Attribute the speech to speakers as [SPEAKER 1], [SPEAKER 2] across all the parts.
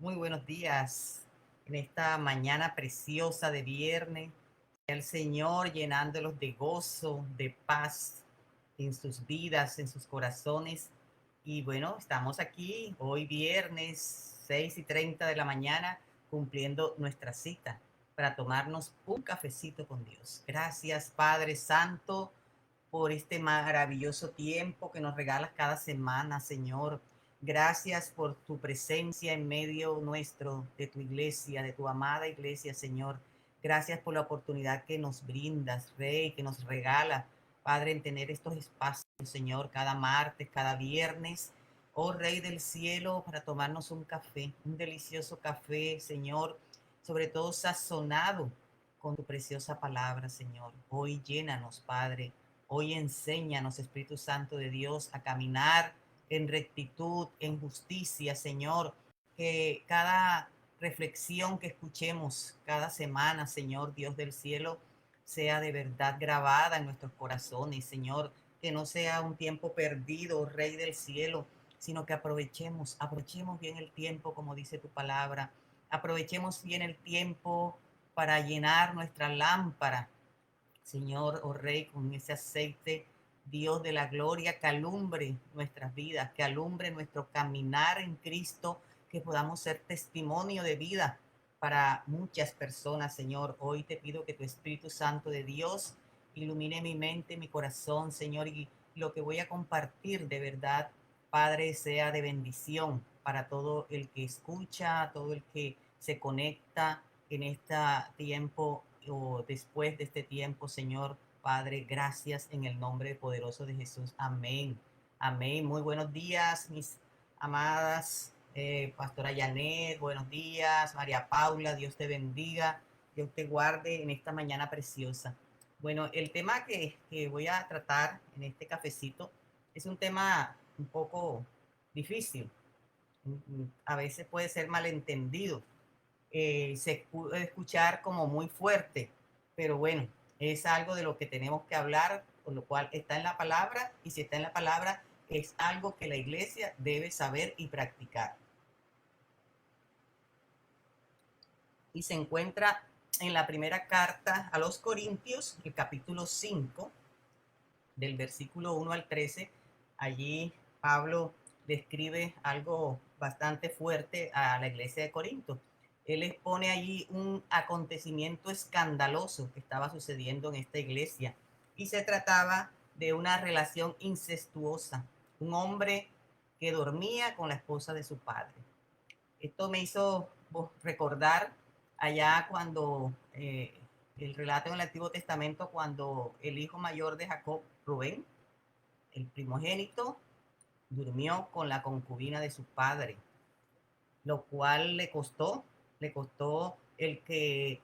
[SPEAKER 1] Muy buenos días en esta mañana preciosa de viernes. El Señor llenándolos de gozo, de paz en sus vidas, en sus corazones. Y bueno, estamos aquí hoy viernes 6:30 de la mañana cumpliendo nuestra cita para tomarnos un cafecito con Dios. Gracias, Padre Santo, por este maravilloso tiempo que nos regalas cada semana, Señor. Gracias por tu presencia en medio nuestro, de tu iglesia, de tu amada iglesia, Señor. Gracias por la oportunidad que nos brindas, Rey, que nos regala, Padre, en tener estos espacios, Señor, cada martes, cada viernes. Oh Rey del cielo, para tomarnos un café, un delicioso café, Señor, sobre todo sazonado con tu preciosa palabra, Señor. Hoy llénanos, Padre. Hoy enséñanos, Espíritu Santo de Dios, a caminar en rectitud, en justicia, Señor. Que cada reflexión que escuchemos cada semana, Señor, Dios del cielo, sea de verdad grabada en nuestros corazones, Señor. Que no sea un tiempo perdido, Rey del cielo, sino que aprovechemos bien el tiempo, como dice tu palabra. Aprovechemos bien el tiempo para llenar nuestra lámpara, Señor, oh Rey, con ese aceite, Dios de la gloria, que alumbre nuestras vidas, que alumbre nuestro caminar en Cristo, que podamos ser testimonio de vida para muchas personas, Señor. Hoy te pido que tu Espíritu Santo de Dios ilumine mi mente, mi corazón, Señor, y lo que voy a compartir de verdad, Padre, sea de bendición para todo el que escucha, todo el que se conecta en este tiempo o después de este tiempo, Señor Padre. Gracias en el nombre poderoso de Jesús. Amén. Amén. Muy buenos días, mis amadas. Pastora Janet, buenos días. María Paula, Dios te bendiga. Dios te guarde en esta mañana preciosa. Bueno, el tema que voy a tratar en este cafecito es un tema un poco difícil. A veces puede ser malentendido, se puede escuchar como muy fuerte, pero bueno, es algo de lo que tenemos que hablar, con lo cual está en la palabra, y si está en la palabra, es algo que la iglesia debe saber y practicar. Y se encuentra en la primera carta a los Corintios, el capítulo 5, del versículo 1 al 13. Allí Pablo describe algo bastante fuerte a la iglesia de Corinto. Él expone allí un acontecimiento escandaloso que estaba sucediendo en esta iglesia, y se trataba de una relación incestuosa, un hombre que dormía con la esposa de su padre. Esto me hizo recordar allá cuando el relato en el Antiguo Testamento, cuando el hijo mayor de Jacob, Rubén, el primogénito, durmió con la concubina de su padre, lo cual le costó el que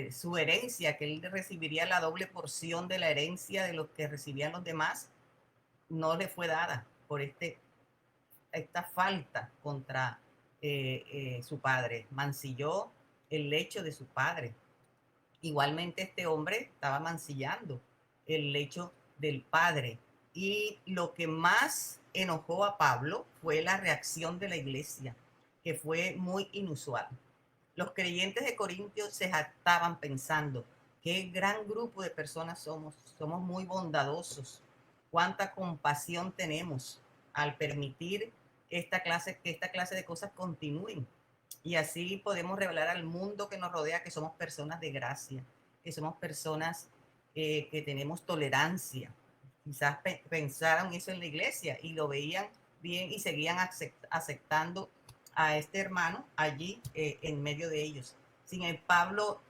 [SPEAKER 1] su herencia, que él recibiría la doble porción de la herencia de lo que recibían los demás, no le fue dada por esta falta contra su padre. Mancilló el lecho de su padre. Igualmente este hombre estaba mancillando el lecho del padre. Y lo que más enojó a Pablo fue la reacción de la iglesia, que fue muy inusual. Los creyentes de Corintios se jactaban pensando: qué gran grupo de personas somos muy bondadosos, cuánta compasión tenemos al permitir que esta clase de cosas continúen. Y así podemos revelar al mundo que nos rodea que somos personas de gracia, que somos personas que tenemos tolerancia. Quizás pensaron eso en la iglesia y lo veían bien y seguían aceptando a este hermano allí en medio de ellos. Sin embargo,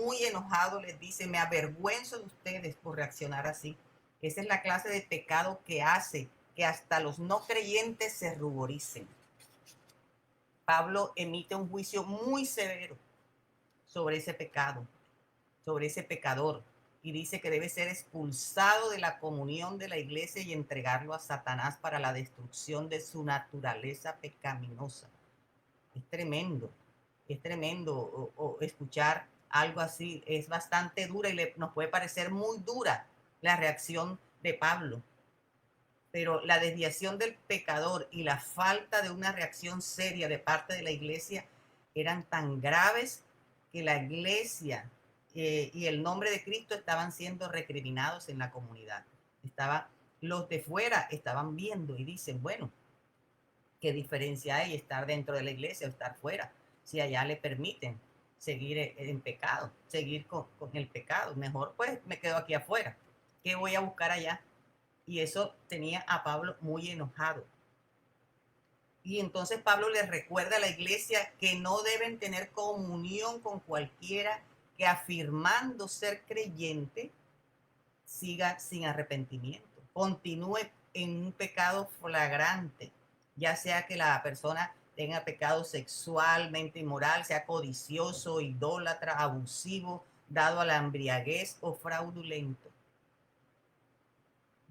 [SPEAKER 1] muy enojado les dice: me avergüenzo de ustedes por reaccionar así. Esa es la clase de pecado que hace que hasta los no creyentes se ruboricen. Pablo emite un juicio muy severo sobre ese pecado, sobre ese pecador, y dice que debe ser expulsado de la comunión de la iglesia y entregarlo a Satanás para la destrucción de su naturaleza pecaminosa. Es tremendo o escuchar algo así. Es bastante dura y nos puede parecer muy dura la reacción de Pablo. pero la desviación del pecador y la falta de una reacción seria de parte de la iglesia eran tan graves que la iglesia y el nombre de Cristo estaban siendo recriminados en la comunidad. Los de fuera estaban viendo y dicen, bueno, ¿qué diferencia hay estar dentro de la iglesia o estar fuera? Si allá le permiten seguir en pecado, seguir con el pecado. Mejor pues me quedo aquí afuera. ¿Qué voy a buscar allá? Y eso tenía a Pablo muy enojado. Y entonces Pablo les recuerda a la iglesia que no deben tener comunión con cualquiera que afirmando ser creyente siga sin arrepentimiento, continúe en un pecado flagrante, ya sea que la persona tenga pecado sexualmente inmoral, sea codicioso, idólatra, abusivo, dado a la embriaguez o fraudulento.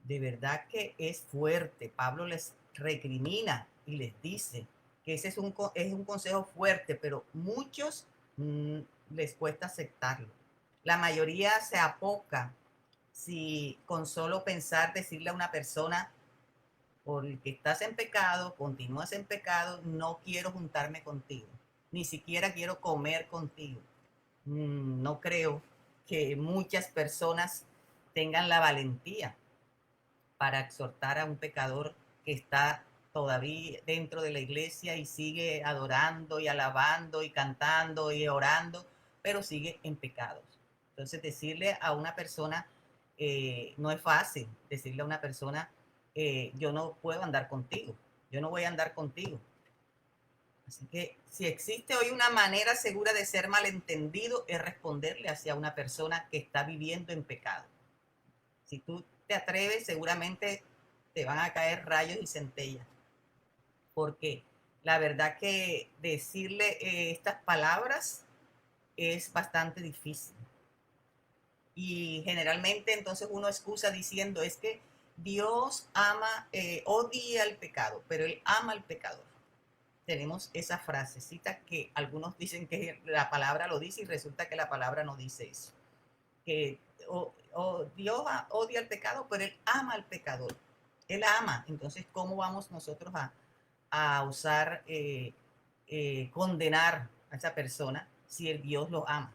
[SPEAKER 1] De verdad que es fuerte. Pablo les recrimina y les dice que ese es un consejo fuerte, pero muchos les cuesta aceptarlo. La mayoría se apoca si con solo pensar decirle a una persona, porque estás en pecado, continúas en pecado, no quiero juntarme contigo, ni siquiera quiero comer contigo. No creo que muchas personas tengan la valentía para exhortar a un pecador que está todavía dentro de la iglesia y sigue adorando y alabando y cantando y orando, pero sigue en pecados. Entonces decirle a una persona, no es fácil decirle a una persona, yo no puedo andar contigo, yo no voy a andar contigo. Así que si existe hoy una manera segura de ser malentendido, es responderle hacia una persona que está viviendo en pecado. Si tú te atreves, seguramente te van a caer rayos y centellas. Porque la verdad que decirle estas palabras es bastante difícil. Y generalmente entonces uno excusa diciendo es que Dios odia el pecado, pero Él ama al pecador. Tenemos esa frasecita que algunos dicen que la palabra lo dice y resulta que la palabra no dice eso. Que Dios odia el pecado, pero Él ama al pecador. Él ama. Entonces, ¿cómo vamos nosotros a usar, condenar a esa persona si el Dios lo ama?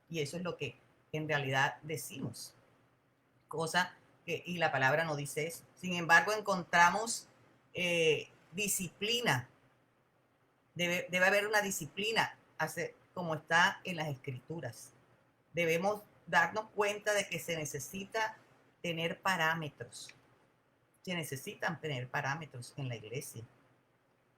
[SPEAKER 1] Y eso es lo que en realidad decimos. Y la palabra no dice eso. Sin embargo, encontramos disciplina. Debe haber una disciplina, como está en las escrituras. Debemos darnos cuenta de que se necesita tener parámetros. Se necesitan tener parámetros en la iglesia.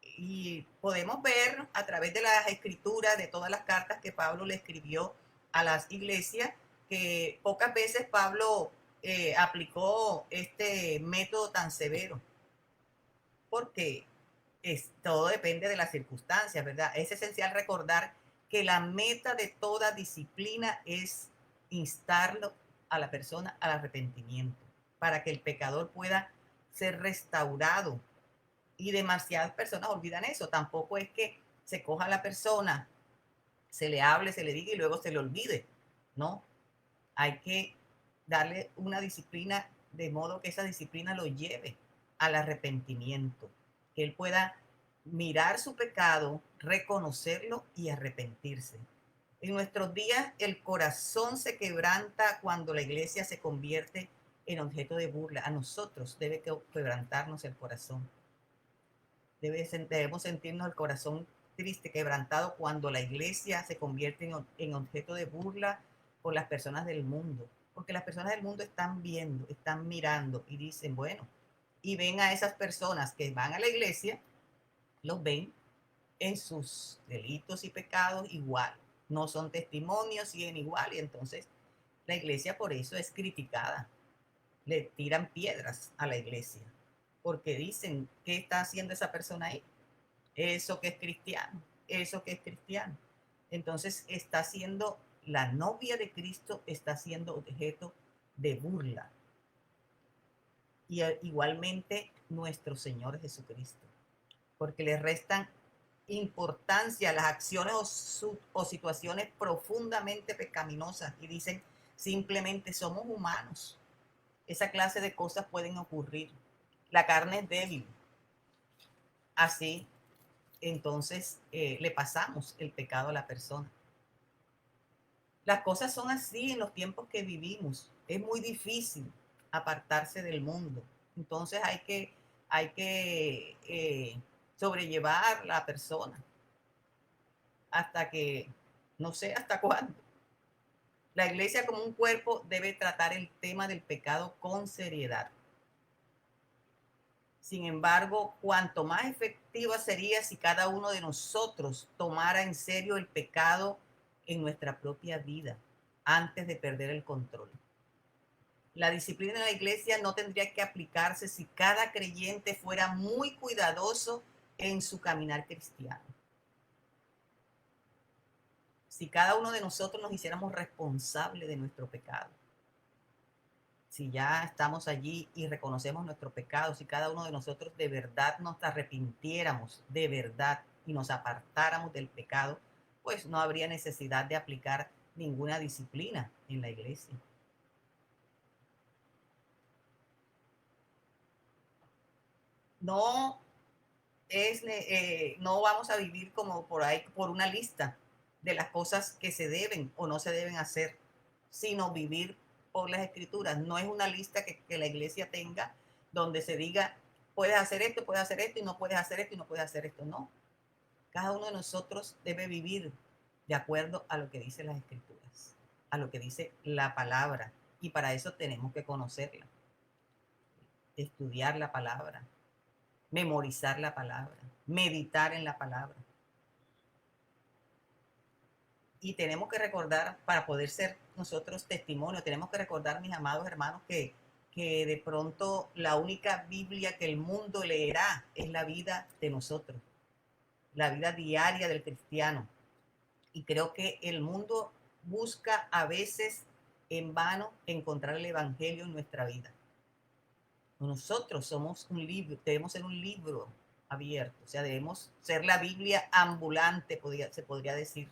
[SPEAKER 1] Y podemos ver a través de las escrituras, de todas las cartas que Pablo le escribió a las iglesias, que pocas veces Pablo aplicó este método tan severo. Porque todo depende de las circunstancias, ¿verdad? Es esencial recordar que la meta de toda disciplina es instarlo a la persona al arrepentimiento, para que el pecador pueda ser restaurado. Y demasiadas personas olvidan eso. Tampoco es que se coja a la persona, se le hable, se le diga y luego se le olvide. No, hay que darle una disciplina de modo que esa disciplina lo lleve al arrepentimiento, que él pueda mirar su pecado, reconocerlo y arrepentirse. En nuestros días el corazón se quebranta cuando la iglesia se convierte en objeto de burla. A nosotros debe quebrantarnos el corazón. Debemos sentirnos el corazón triste, quebrantado cuando la iglesia se convierte en objeto de burla por las personas del mundo. Porque las personas del mundo están viendo, están mirando y dicen, bueno, y ven a esas personas que van a la iglesia, los ven en sus delitos y pecados igual. No son testimonios, siguen igual. Y entonces la iglesia por eso es criticada. Le tiran piedras a la iglesia. Porque dicen, ¿qué está haciendo esa persona ahí? Eso que es cristiano, eso que es cristiano. Entonces está siendo, la novia de Cristo está siendo objeto de burla. Y igualmente nuestro Señor Jesucristo, porque le restan importancia a las acciones o situaciones profundamente pecaminosas y dicen simplemente somos humanos. Esa clase de cosas pueden ocurrir. La carne es débil. Así, entonces, le pasamos el pecado a la persona. Las cosas son así en los tiempos que vivimos. Es muy difícil apartarse del mundo. Entonces hay que sobrellevar la persona hasta que, no sé hasta cuándo. La iglesia como un cuerpo debe tratar el tema del pecado con seriedad. Sin embargo, cuanto más efectiva sería si cada uno de nosotros tomara en serio el pecado en nuestra propia vida antes de perder el control. La disciplina de la iglesia no tendría que aplicarse si cada creyente fuera muy cuidadoso en su caminar cristiano. Si cada uno de nosotros nos hiciéramos responsables de nuestro pecado. Si ya estamos allí y reconocemos nuestro pecado, si cada uno de nosotros de verdad nos arrepintiéramos de verdad y nos apartáramos del pecado, pues no habría necesidad de aplicar ninguna disciplina en la iglesia. No no vamos a vivir como por ahí, por una lista de las cosas que se deben o no se deben hacer, sino vivir por las escrituras. No es una lista que la iglesia tenga donde se diga, puedes hacer esto y no puedes hacer esto y no puedes hacer esto. No, cada uno de nosotros debe vivir de acuerdo a lo que dicen las escrituras, a lo que dice la palabra. Y para eso tenemos que conocerla, estudiar la palabra, memorizar la palabra, meditar en la palabra. Y tenemos que recordar, para poder ser nosotros testimonio, tenemos que recordar, mis amados hermanos, que de pronto la única Biblia que el mundo leerá es la vida de nosotros, la vida diaria del cristiano. Y creo que el mundo busca a veces en vano encontrar el evangelio en nuestra vida. Nosotros somos un libro, debemos ser un libro abierto, o sea, debemos ser la Biblia ambulante, se podría decir,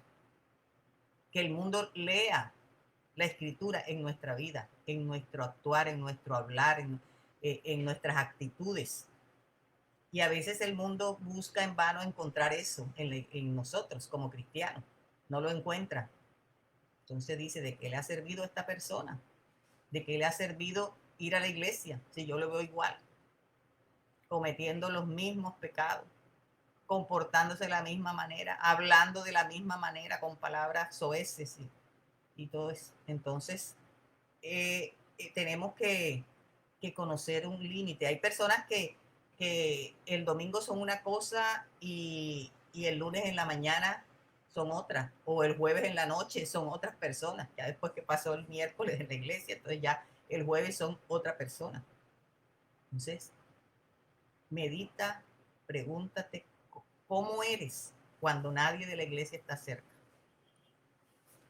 [SPEAKER 1] que el mundo lea la escritura en nuestra vida, en nuestro actuar, en nuestro hablar, en nuestras actitudes. Y a veces el mundo busca en vano encontrar eso en nosotros como cristianos, no lo encuentra. Entonces dice, ¿de qué le ha servido a esta persona? ¿De qué le ha servido ir a la iglesia si yo lo veo igual? Cometiendo los mismos pecados, comportándose de la misma manera, hablando de la misma manera, con palabras soeces y todo eso. Entonces, tenemos que conocer un límite. Hay personas que el domingo son una cosa y el lunes en la mañana son otras, o el jueves en la noche son otras personas, ya después que pasó el miércoles en la iglesia, entonces ya el jueves son otra persona. Entonces, medita, pregúntate cómo eres cuando nadie de la iglesia está cerca.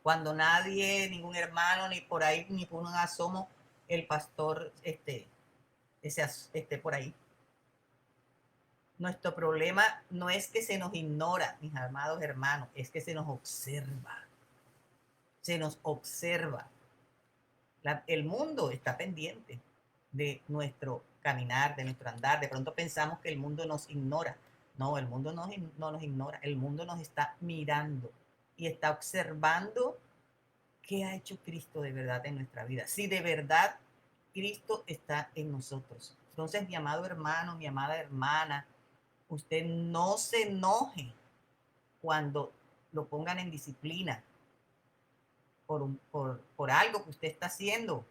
[SPEAKER 1] Cuando nadie, ningún hermano, ni por ahí, ni por un asomo, el pastor esté por ahí. Nuestro problema no es que se nos ignora, mis amados hermanos, es que se nos observa. Se nos observa. El mundo está pendiente de nuestro caminar, de nuestro andar. De pronto pensamos que el mundo nos ignora. No, el mundo no nos ignora. El mundo nos está mirando y está observando qué ha hecho Cristo de verdad en nuestra vida. Si de verdad Cristo está en nosotros. Entonces, mi amado hermano, mi amada hermana, usted no se enoje cuando lo pongan en disciplina por algo que usted está haciendo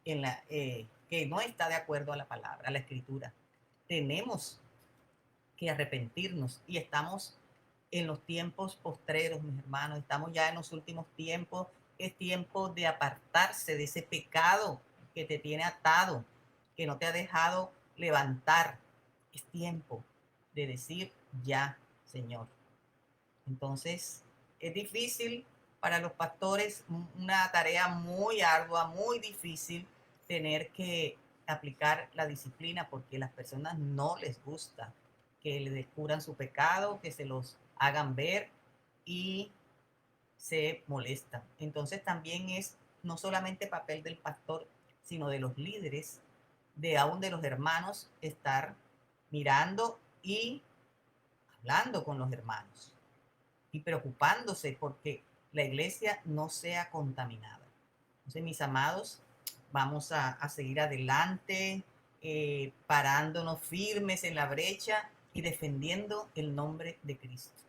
[SPEAKER 1] que no está de acuerdo a la palabra, a la escritura. Tenemos que arrepentirnos y estamos en los tiempos postreros, mis hermanos, estamos ya en los últimos tiempos. Es tiempo de apartarse de ese pecado que te tiene atado, que no te ha dejado levantar. Es tiempo de decir ya, Señor. Entonces, es difícil para los pastores, una tarea muy ardua, muy difícil, tener que aplicar la disciplina porque a las personas no les gusta que le descubran su pecado, que se los hagan ver y se molestan. Entonces también es no solamente papel del pastor, sino de los líderes, de aún de los hermanos estar mirando y hablando con los hermanos y preocupándose porque la iglesia no sea contaminada. Entonces, mis amados, vamos a seguir adelante, parándonos firmes en la brecha y defendiendo el nombre de Cristo.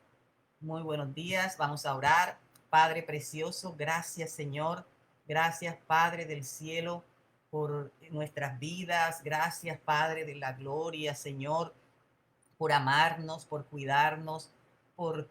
[SPEAKER 1] Muy buenos días, vamos a orar. Padre precioso, gracias Señor, gracias Padre del cielo por nuestras vidas, gracias Padre de la gloria, Señor, por amarnos, por cuidarnos, por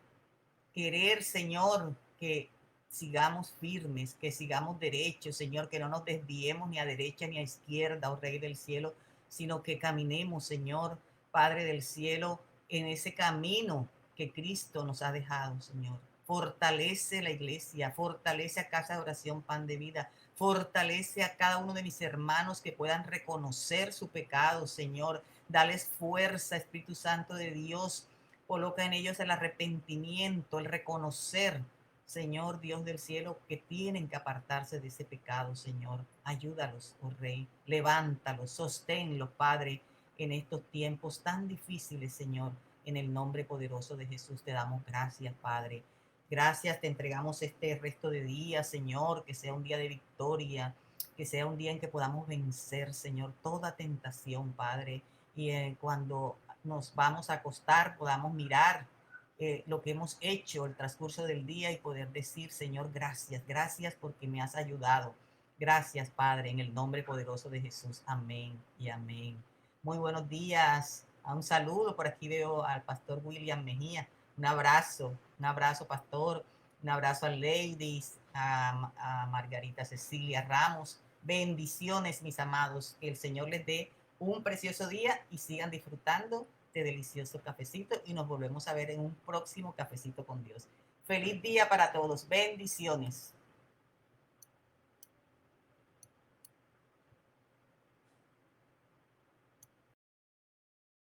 [SPEAKER 1] querer, Señor, que sigamos firmes, que sigamos derechos, Señor, que no nos desviemos ni a derecha ni a izquierda, oh Rey del cielo, sino que caminemos, Señor, Padre del cielo, en ese camino que Cristo nos ha dejado, Señor. Fortalece la iglesia, fortalece a Casa de Oración Pan de Vida, fortalece a cada uno de mis hermanos que puedan reconocer su pecado, Señor. Dales fuerza, Espíritu Santo de Dios. Coloca en ellos el arrepentimiento, el reconocer, Señor Dios del cielo, que tienen que apartarse de ese pecado, Señor. Ayúdalos, oh Rey. Levántalos, sosténlos, Padre, en estos tiempos tan difíciles, Señor. En el nombre poderoso de Jesús te damos gracias, Padre. Gracias, te entregamos este resto de día, Señor, que sea un día de victoria, que sea un día en que podamos vencer, Señor, toda tentación, Padre. Y cuando nos vamos a acostar podamos mirar lo que hemos hecho el transcurso del día y poder decir, Señor, gracias, gracias porque me has ayudado. Gracias, Padre, en el nombre poderoso de Jesús. Amén y amén. Muy buenos días. Un saludo. Por aquí veo al pastor William Mejía. Un abrazo, pastor. Un abrazo a Ladies, a Margarita Cecilia Ramos. Bendiciones, mis amados. Que el Señor les dé un precioso día y sigan disfrutando de delicioso cafecito y nos volvemos a ver en un próximo cafecito con Dios. Feliz día para todos. Bendiciones.